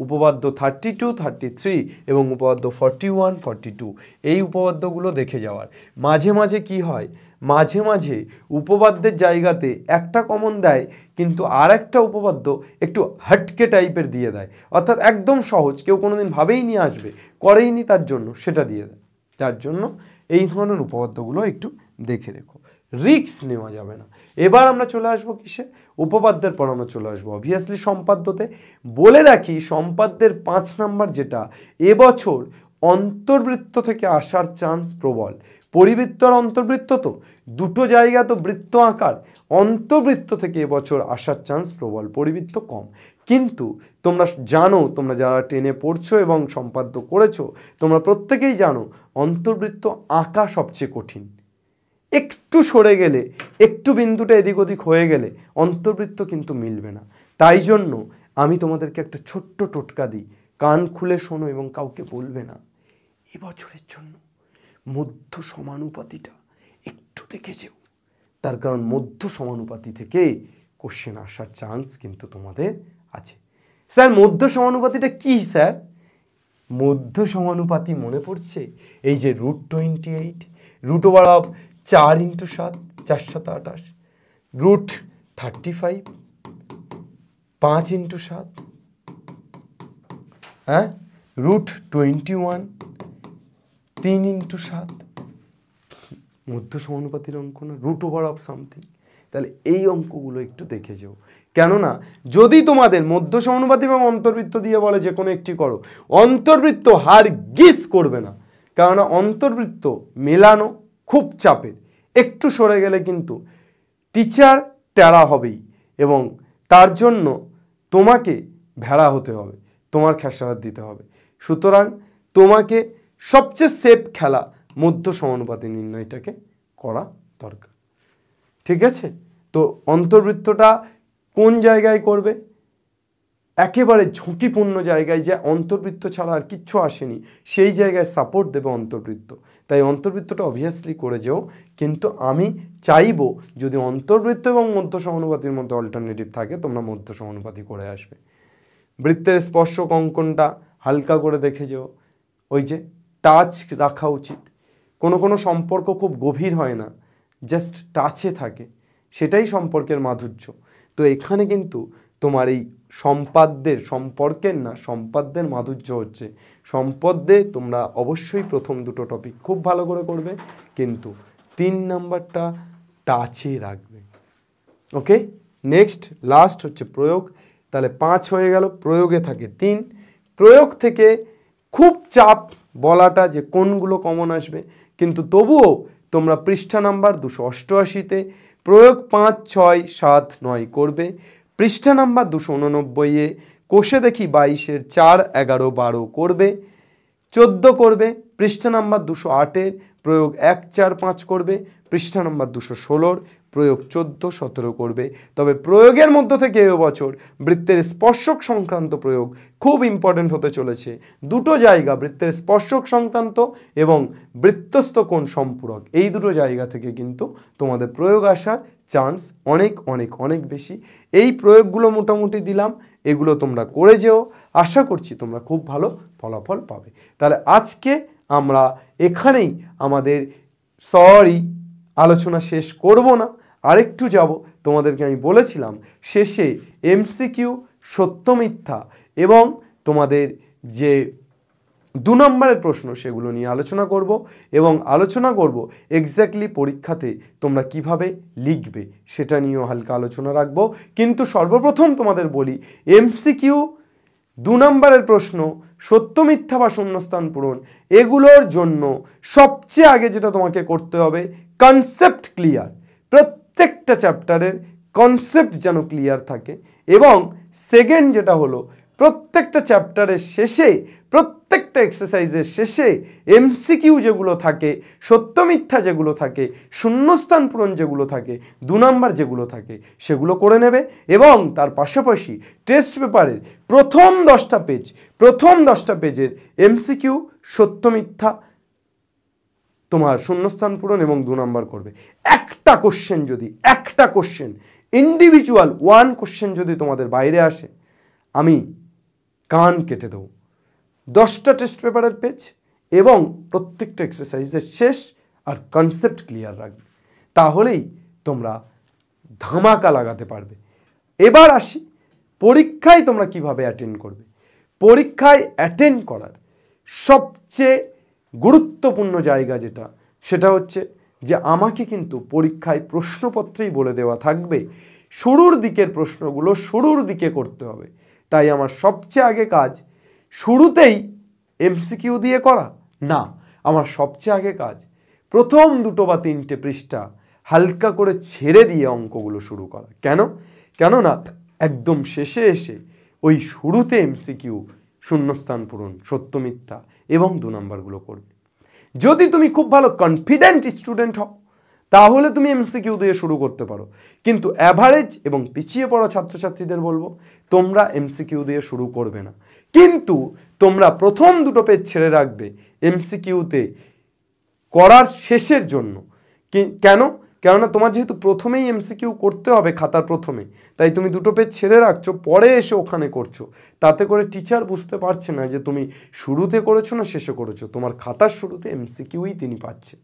উপপাদ্য 32, 33 এবং উপপাদ্য 41, 42 এই উপপাদ্যগুলো দেখে যাওয়ার। মাঝে মাঝে কি হয়, মাঝে মাঝে উপপাদ্যের জায়গাতে একটা কমন দেয়, কিন্তু আর একটা উপপাদ্য একটু হটকে টাইপের দিয়ে দেয়, অর্থাৎ একদম সহজ, কেউ কোনোদিন ভাবেই নিয়ে আসবে, করেইনি, তার জন্য সেটা দিয়ে দেয়। যার জন্য এই ধরনের উপপাদ্যগুলো একটু দেখে রেখো, রিস্ক নেওয়া যাবে না। এবার আমরা চলে আসবো কিসে, উপপাদ্যের পর আমরা চলে আসবো অবভিয়াসলি সম্পাদ্যতে। বলে রাখি সম্পাদ্যের 5 নাম্বার যেটা, এবছর অন্তর্বৃত্ত থেকে আসার চান্স প্রবল। পরিবৃত্ত আর অন্তর্বৃত্ত তো দুটো জায়গা তো বৃত্ত আকার, অন্তর্বৃত্ত থেকে এবছর আসার চান্স প্রবল, পরিবৃত্ত কম। কিন্তু তোমরা জানো, তোমরা যারা 10-এ পড়ছো এবং সম্পাদ্য করেছো, তোমরা প্রত্যেকেই জানো অন্তর্বৃত্ত আঁকা সবচেয়ে কঠিন। একটু সরে গেলে, একটু বিন্দুটা এদিক ওদিক হয়ে গেলে অন্তর্বৃত্ত কিন্তু মিলবে না। তাই জন্য আমি তোমাদেরকে একটা ছোট্ট টোটকা দিই, কান খুলে শোনো এবং কাউকে বলবে না। এবছরের জন্য মধ্য সমানুপাতিটা একটু দেখে যেও, তার কারণ মধ্য সমানুপাতি থেকে কোশ্চেন আসার চান্স কিন্তু তোমাদের আছে। স্যার মধ্য সমানুপাতিটা কি স্যার? মধ্য সমানুপাতি মনে পড়ছে, এই যে √28, √4 × 7, 4 × 7 28, √35, 5 × 7, হ্যাঁ, √21, 3 × 7, মধ্য সমানুপাতির অঙ্ক না, √ সামথিং। তাহলে এই অঙ্কগুলো একটু দেখে যাও, কেননা যদি তোমাদের মধ্য সমানুপাতি এবং অন্তর্বৃত্ত দিয়ে বলে যে কোনো একটি করো, অন্তর্বৃত্ত হারগিজ করবে না, কেননা অন্তর্বৃত্ত মেলানো খুব চাপের, একটু সরে গেলে কিন্তু টিচার ট্যারা হবেই, এবং তার জন্য তোমাকে ভেড়া হতে হবে, তোমার খেসারত দিতে হবে। সুতরাং তোমাকে সবচেয়ে সেফ খেলা মধ্য সমানুপাতি নির্ণয়টাকে করা দরকার, ঠিক আছে? তো অন্তর্বৃত্তটা কোন জায়গায় করবে? একেবারে ঝুঁকিপূর্ণ জায়গায়, যে অন্তর্বৃত্ত ছাড়া আর কিচ্ছু আসেনি, সেই জায়গায় সাপোর্ট দেবে অন্তর্বৃত্ত। তাই অন্তর্বৃত্তটা অবভিয়াসলি করে যেও, কিন্তু আমি চাইবো যদি অন্তর্বৃত্ত এবং মধ্য সমানুপাতির মধ্যে অল্টারনেটিভ থাকে, তোমরা মধ্য সমানুপাতি করে আসবে। বৃত্তের স্পর্শক অঙ্কনটা হালকা করে দেখে যেও, ওই যে টাচ রাখা উচিত। কোনো কোনো সম্পর্ক খুব গভীর হয় না, জাস্ট টাচে থাকে, সেটাই সম্পর্কের মাধুর্য। তো এখানে কিন্তু তোমার এই সম্পর্কের না, সম্পাদ্যের মাধুর্য হচ্ছে, সম্পদ্যে তোমরা অবশ্যই প্রথম দুটো টপিক খুব ভালো করে করবে, কিন্তু 3 নাম্বারটা টাচে রাখবে। ওকে, নেক্সট লাস্ট হচ্ছে প্রয়োগ। তাহলে 5 হয়ে গেল, প্রয়োগে থাকে 3। প্রয়োগ থেকে খুব চাপ বলাটা যে কোনগুলো কমন আসবে, কিন্তু তবুও তোমরা পৃষ্ঠা নাম্বার 288-তে প্রয়োগ 5, 6, 7, 9 করবে। পৃষ্ঠা নাম্বার 289-এ কোষে দেখি 22-এর 4, 11, 12 করবে। 14 করবে। পৃষ্ঠা নাম্বার 208-এর প্রয়োগ 1, 4, 5 করবে। পৃষ্ঠা নাম্বার 216-র প্রয়োগ 14, 17 করবে। তবে প্রয়োগের মধ্য থেকে এবছর বৃত্তের স্পর্শক সংক্রান্ত প্রয়োগ খুব ইম্পর্টেন্ট হতে চলেছে। দুটো জায়গা, বৃত্তের স্পর্শক সংক্রান্ত এবং বৃত্তস্থ কোণ সম্পূরক, এই দুটো জায়গা থেকে কিন্তু তোমাদের প্রয়োগ আসার চান্স অনেক অনেক অনেক বেশি। এই প্রয়োগগুলো মোটামুটি দিলাম, এগুলো তোমরা করে যেও, আশা করছি তোমরা খুব ভালো ফলাফল পাবে। তাহলে আজকে আমরা এখানেই আমাদের আলোচনা শেষ করব না, আরেকটু যাব। তোমাদেরকে আমি বলেছিলাম শেষে এমসিকিউ, সত্য মিথ্যা এবং তোমাদের যে 2 নম্বরের প্রশ্ন সেগুলো নিয়ে আলোচনা করব এবং আলোচনা করব এক্স্যাক্টলি পরীক্ষাতে তোমরা কিভাবে লিখবে সেটা নিয়েও হালকা আলোচনা রাখবো। কিন্তু সর্বপ্রথম তোমাদের বলি, এমসিকিউ, 2 নম্বরের প্রশ্ন, সত্য মিথ্যা বা শূন্যস্থান পূরণ, এগুলোর জন্য সবচেয়ে আগে যেটা তোমাকে করতে হবে, কনসেপ্ট ক্লিয়ার। প্রত্যেকটা চ্যাপ্টারের কনসেপ্ট যেন ক্লিয়ার থাকে। এবং সেকেন্ড যেটা হলো, প্রত্যেকটা চ্যাপ্টারের শেষে, প্রত্যেকটা এক্সারসাইজের শেষে এমসিকিউ যেগুলো থাকে, সত্য মিথ্যা যেগুলো থাকে, শূন্যস্থান পূরণ যেগুলো থাকে, 2 নম্বর যেগুলো থাকে সেগুলো করে নেবে। এবং তার পাশাপাশি টেস্ট পেপারের প্রথম 10টা পেজের এমসিকিউ, সত্য মিথ্যা, তোমার শূন্যস্থান পূরণ এবং 2 নম্বর করবে। একটা কোশ্চেন ইন্ডিভিজুয়াল 1 কোশ্চেন যদি তোমাদের বাইরে আসে, আমি কান কেটে দেবো। 10টা টেস্ট পেপারের পেজ এবং প্রত্যেকটা এক্সারসাইজের শেষ আর কনসেপ্ট ক্লিয়ার রাখবে, তাহলেই তোমরা ধামাকা লাগাতে পারবে। এবার আসি পরীক্ষায় তোমরা কিভাবে অ্যাটেন্ড করবে। পরীক্ষায় অ্যাটেন্ড করার সবচেয়ে গুরুত্বপূর্ণ জায়গা যেটা, সেটা হচ্ছে যে আমাকে কিন্তু পরীক্ষায় প্রশ্নপত্রেই বলে দেওয়া থাকবে শুরুর দিকের প্রশ্নগুলো শুরুর দিকে করতে হবে। তাই আমার সবচেয়ে আগে কাজ শুরুতেই এমসিকিউ দিয়ে করা না, আমার সবচেয়ে আগে কাজ প্রথম 2 বা 3টে পৃষ্ঠা হালকা করে ছেড়ে দিয়ে অঙ্কগুলো শুরু করা। কেননা একদম শেষে এসে ওই শুরুতে এমসিকিউ, শূন্যস্থান পূরণ, সত্য মিথ্যা এবং 2 নম্বরগুলো করবে। যদি তুমি খুব ভালো কনফিডেন্ট স্টুডেন্ট হও তাহলে তুমি এমসিকিউ দিয়ে শুরু করতে পারো, কিন্তু অ্যাভারেজ এবং পিছিয়ে পড়া ছাত্রছাত্রীদের বলবো তোমরা এমসিকিউ দিয়ে শুরু করবে না। কিন্তু তোমরা প্রথম 2টো পেজ ছেড়ে রাখবে এমসিকিউতে করার শেষের জন্য। কেননা তোমার যেহেতু প্রথমেই এমসিকিউ করতে হবে খাতার প্রথমে, তাই তুমি 2টো পেজ ছেড়ে রাখছো, পরে এসে ওখানে করছো। তাতে করে টিচার বুঝতে পারছে না যে তুমি শুরুতে করেছো না শেষে করেছো, তোমার খাতার শুরুতে এমসিকিউই তিনি পাচ্ছে।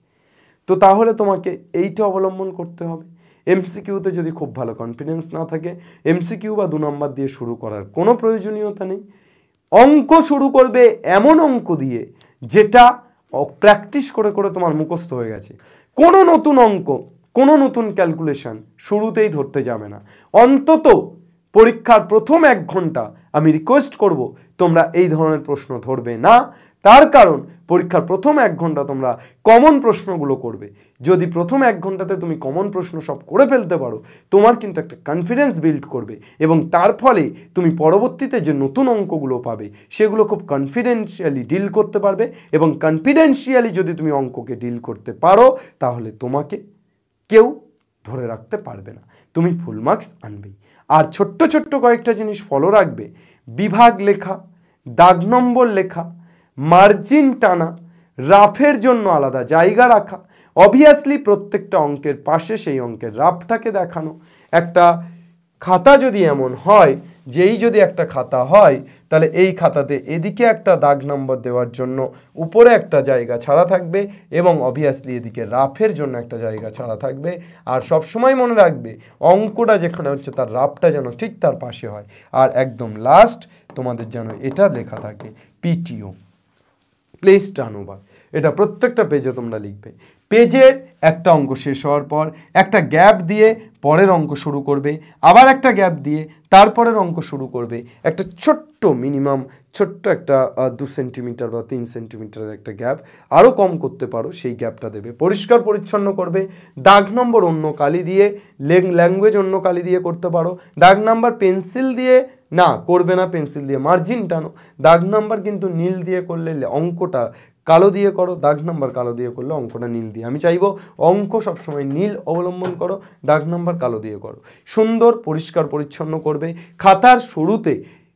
তো তাহলে তোমাকে এইটা অবলম্বন করতে হবে। এমসিকিউতে যদি খুব ভালো কনফিডেন্স না থাকে, এমসিকিউ বা 2 নম্বর দিয়ে শুরু করার কোনো প্রয়োজনীয়তা নেই। অঙ্ক শুরু করবে এমন অঙ্ক দিয়ে যেটা প্র্যাকটিস করে করে তোমার মুখস্থ হয়ে গেছে। কোনো নতুন অঙ্ক, কোনো নতুন ক্যালকুলেশন শুরুতেই ধরতে যাবে না। অন্তত পরীক্ষার প্রথম 1 ঘন্টা আমি রিকোয়েস্ট করব তোমরা এই ধরনের প্রশ্ন ধরবে না। তার কারণ পরীক্ষার প্রথম 1 ঘন্টা তোমরা কমন প্রশ্নগুলো করবে। যদি প্রথম 1 ঘন্টাতে তুমি কমন প্রশ্ন সব করে ফেলতে পারো, তোমার কিন্তু একটা কনফিডেন্স বিল্ড করবে এবং তার ফলে তুমি পরবর্তীতে যে নতুন অঙ্কগুলো পাবে সেগুলো খুব কনফিডেন্সিয়ালি ডিল করতে পারবে। এবং কনফিডেন্সিয়ালি যদি তুমি অঙ্ককে ডিল করতে পারো তাহলে তোমাকে কেউ ধরে রাখতে পারবে না, তুমি ফুল মার্কস আনবেই। আর ছোট্ট ছোট্ট কয়েকটা জিনিস ফলো রাখবে, বিভাগ লেখা, দাগ নম্বর লেখা, মার্জিন টানা, রাফের জন্য আলাদা জায়গা রাখা, অবভিয়াসলি প্রত্যেকটা অঙ্কের পাশে সেই অঙ্কের রাফটাকে দেখানো। একটা খাতা যদি এমন হয় যে যদি একটা খাতা হয় তাহলে এই খাতাতে এদিকে একটা দাগ নম্বর দেওয়ার জন্য উপরে একটা জায়গা ছাড়া থাকবে এবং অবভিয়াসলি এদিকে রাফের জন্য একটা জায়গা ছাড়া থাকবে। আর সব সময় মনে রাখবে অঙ্কটা যেখানে হচ্ছে তার রাফটা যেন ঠিক তার পাশে হয়। আর একদম লাস্ট তোমাদের যেন এটা লেখা থাকে পিটিও, প্লেস টার্নওভার, এটা প্রত্যেকটা পেজে তোমরা লিখবে। পেজের একটা অঙ্ক শেষ হওয়ার পর একটা গ্যাপ দিয়ে পরের অঙ্ক শুরু করবে, আবার একটা গ্যাপ দিয়ে তারপরের অঙ্ক শুরু করবে। একটা ছোট্ট মিনিমাম ছোট্ট একটা 2 সেন্টিমিটার বা 3 সেন্টিমিটারের একটা গ্যাপ, আরও কম করতে পারো সেই গ্যাপটা দেবে। পরিষ্কার পরিচ্ছন্ন করবে। দাগ নম্বর অন্য কালি দিয়ে, ল্যাঙ্গুয়েজ অন্য কালি দিয়ে করতে পারো। দাগ নাম্বার পেন্সিল দিয়ে না করবে না, পেন্সিল দিয়ে মার্জিন টানো। দাগ নাম্বার কিন্তু নীল দিয়ে করলে অঙ্কটা কালো দিয়ে করো, দাগ নাম্বার কালো দিয়ে করলে অঙ্কটা নীল দিয়ে। আমি চাইবো অঙ্ক সবসময় নীল অবলম্বন করো, দাগ নাম্বার কালো দিয়ে করো। সুন্দর পরিষ্কার পরিচ্ছন্ন করবে। খাতার শুরুতে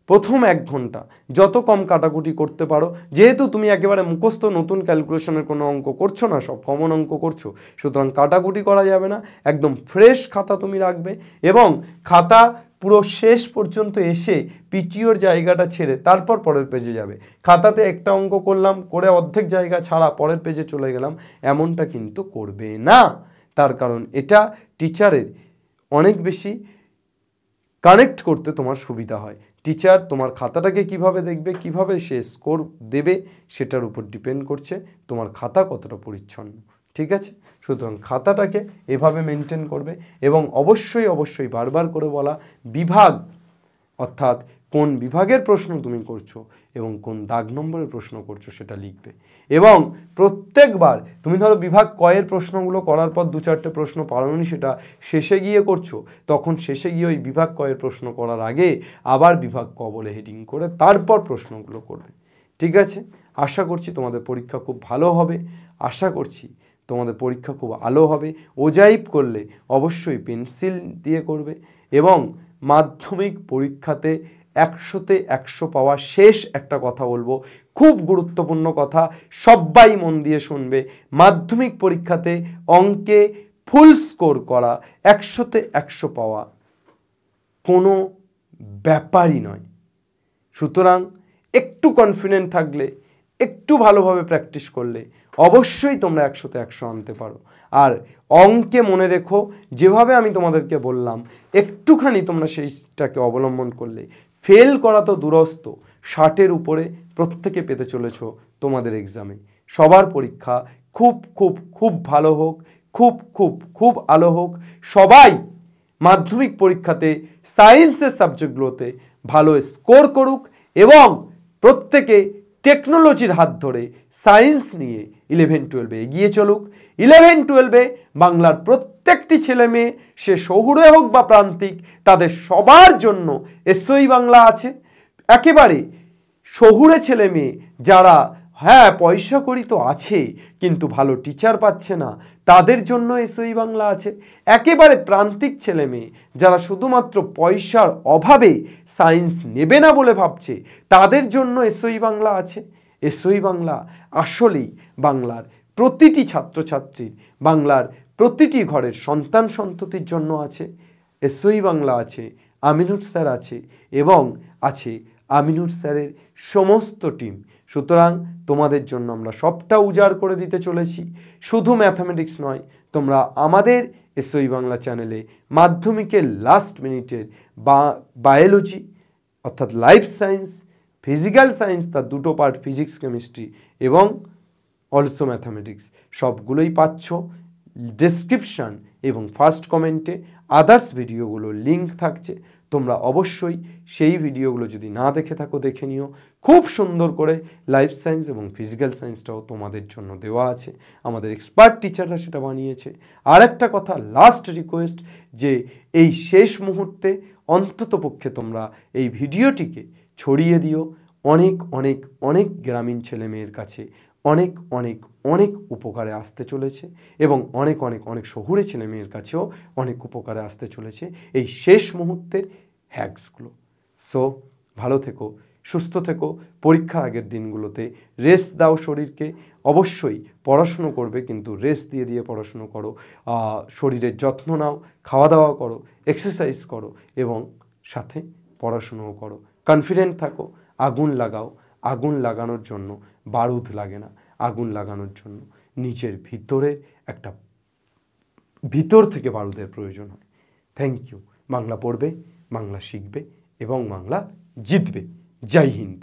প্রথম 1 ঘন্টা যত কম কাটাকুটি করতে পারো, যেহেতু তুমি একেবারে মুখস্থ নতুন ক্যালকুলেশনের কোনো অঙ্ক করছো না, সব কমন অঙ্ক করছো, সুতরাং কাটাকুটি করা যাবে না। একদম ফ্রেশ খাতা তুমি রাখবে এবং খাতা পুরো শেষ পর্যন্ত এসে পিটিওর জায়গাটা ছেড়ে তারপর পরের পেজে যাবে। খাতাতে একটা অঙ্ক করলাম, করে অর্ধেক জায়গা ছাড়া পরের পেজে চলে গেলাম, এমনটা কিন্তু করবে না। তার কারণ এটা টিচারের অনেক বেশি কানেক্ট করতে তোমার সুবিধা হয়। টিচার তোমার খাতাটাকে কিভাবে দেখবে, কিভাবে সে স্কোর দেবে, সেটার উপর ডিপেন্ড করছে তোমার খাতা কতটা পরিচ্ছন্ন। ঠিক আছে? সুতরাং খাতাটাকে এভাবে মেনটেন করবে এবং অবশ্যই বারবার করে বলা, বিভাগ অর্থাৎ কোন বিভাগের প্রশ্ন তুমি করছো এবং কোন দাগ নম্বরের প্রশ্ন করছো সেটা লিখবে। এবং প্রত্যেকবার তুমি ধরো বিভাগ কয়ের প্রশ্নগুলো করার পর 2-4টে প্রশ্ন পারোনি, সেটা শেষে গিয়ে করছো, তখন শেষে গিয়ে ওই বিভাগ কয়ের প্রশ্ন করার আগে আবার বিভাগ ক বলে হেডিং করে তারপর প্রশ্নগুলো করবে। ঠিক আছে? আশা করছি তোমাদের পরীক্ষা খুব ভালো হবে। আশা করছি তোমাদের পরীক্ষা খুব আলো হবে। ওজাইব করলে অবশ্যই পেন্সিল দিয়ে করবে এবং মাধ্যমিক পরীক্ষাতে 100তে 100 পাওয়া। শেষ একটা কথা বলবো, খুব গুরুত্বপূর্ণ কথা, সবাই মন দিয়ে শুনবে। মাধ্যমিক পরীক্ষাতে অঙ্কে ফুল স্কোর করা, 100তে 100 পাওয়া কোনো ব্যাপারই নয়। সুতরাং একটু কনফিডেন্ট থাকলে, একটু ভালোভাবে প্র্যাকটিস করলে অবশ্যই তোমরা 100তে 100 আনতে পারো। আর অঙ্কে মনে রেখো, যেভাবে আমি তোমাদেরকে বললাম, একটুখানি তোমরা সেইটাকে অবলম্বন করলে ফেল করা তো দূরস্থ, 60-এর উপরে প্রত্যেকে পেতে চলেছ তোমাদের এক্সামে। সবার পরীক্ষা খুব ভালো হোক, খুব আলো হোক। সবাই মাধ্যমিক পরীক্ষাতে সায়েন্সের সাবজেক্টগুলোতে ভালো স্কোর করুক এবং প্রত্যেকে টেকনোলজির হাত ধরে সায়েন্স নিয়ে 11-12 এগিয়ে চলুক। 11-12 বাংলার প্রত্যেকটি ছেলে মেয়ে, সে শহুরে হোক বা প্রান্তিক, তাদের সবার জন্য এসওই বাংলা আছে। একেবারে শহুরে ছেলে মেয়ে যারা পয়সা করি তো আছে কিন্তু ভালো টিচার পাচ্ছে না, তাদের জন্য এসওই বাংলা আছে। একেবারে প্রান্তিক ছেলে মেয়ে যারা শুধুমাত্র পয়সার অভাবে সায়েন্স নেবে না বলে ভাবছে, তাদের জন্য এসওই বাংলা আছে। এসওই বাংলা আসলেই বাংলার প্রতিটি ছাত্রছাত্রীর, বাংলার প্রতিটি ঘরের সন্তান সন্ততির জন্য আছে। এসওই বাংলা আছে, আমিনুর স্যার আছে এবং আছে আমিনুর স্যারের সমস্ত টিম। সুতরাং তোমাদের জন্য আমরা সবটা উজাড় করে দিতে চলেছি। শুধু ম্যাথামেটিক্স নয়, তোমরা আমাদের এসওই বাংলা চ্যানেলে মাধ্যমিকের লাস্ট মিনিটের বায়োলজি অর্থাৎ লাইফ সায়েন্স, ফিজিক্যাল সায়েন্স, তার 2টো পার্ট ফিজিক্স কেমিস্ট্রি এবং অলসো ম্যাথামেটিক্স, সবগুলোই পাচ্ছ। ডেসক্রিপশান এবং ফার্স্ট কমেন্টে আদার্স ভিডিওগুলোর লিঙ্ক থাকছে, তোমরা অবশ্যই সেই ভিডিওগুলো যদি না দেখে থাকো দেখে নিও। খুব সুন্দর করে লাইফ সায়েন্স এবং ফিজিক্যাল সায়েন্সটাও তোমাদের জন্য দেওয়া আছে, আমাদের এক্সপার্ট টিচাররা সেটা বানিয়েছে। আর একটা কথা, লাস্ট রিকোয়েস্ট, যে এই শেষ মুহূর্তে অন্ততপক্ষে তোমরা এই ভিডিওটিকে ছড়িয়ে দিও। অনেক গ্রামীণ ছেলেমেয়ের কাছে অনেক উপকারে আসতে চলেছে এবং অনেক শহুরে ছেলেমেয়ের কাছেও অনেক উপকারে আসতে চলেছে এই শেষ মুহূর্তের হ্যাকসগুলো। সো ভালো থেকো, সুস্থ থেকো। পরীক্ষার আগের দিনগুলোতে রেস্ট দাও শরীরকে। অবশ্যই পড়াশুনো করবে কিন্তু রেস্ট দিয়ে পড়াশুনো করো। শরীরের যত্ন নাও, খাওয়া দাওয়া করো, এক্সারসাইজ করো এবং সাথে পড়াশুনোও করো। কনফিডেন্ট থাকো। আগুন লাগাও। আগুন লাগানোর জন্য বারুদ লাগে না, আগুন লাগানোর জন্য নিজের ভিতর থেকে বারুদের প্রয়োজন হয়। Thank you. বাংলা পড়বে, বাংলা শিখবে এবং বাংলা জিতবে। জয় হিন্দ।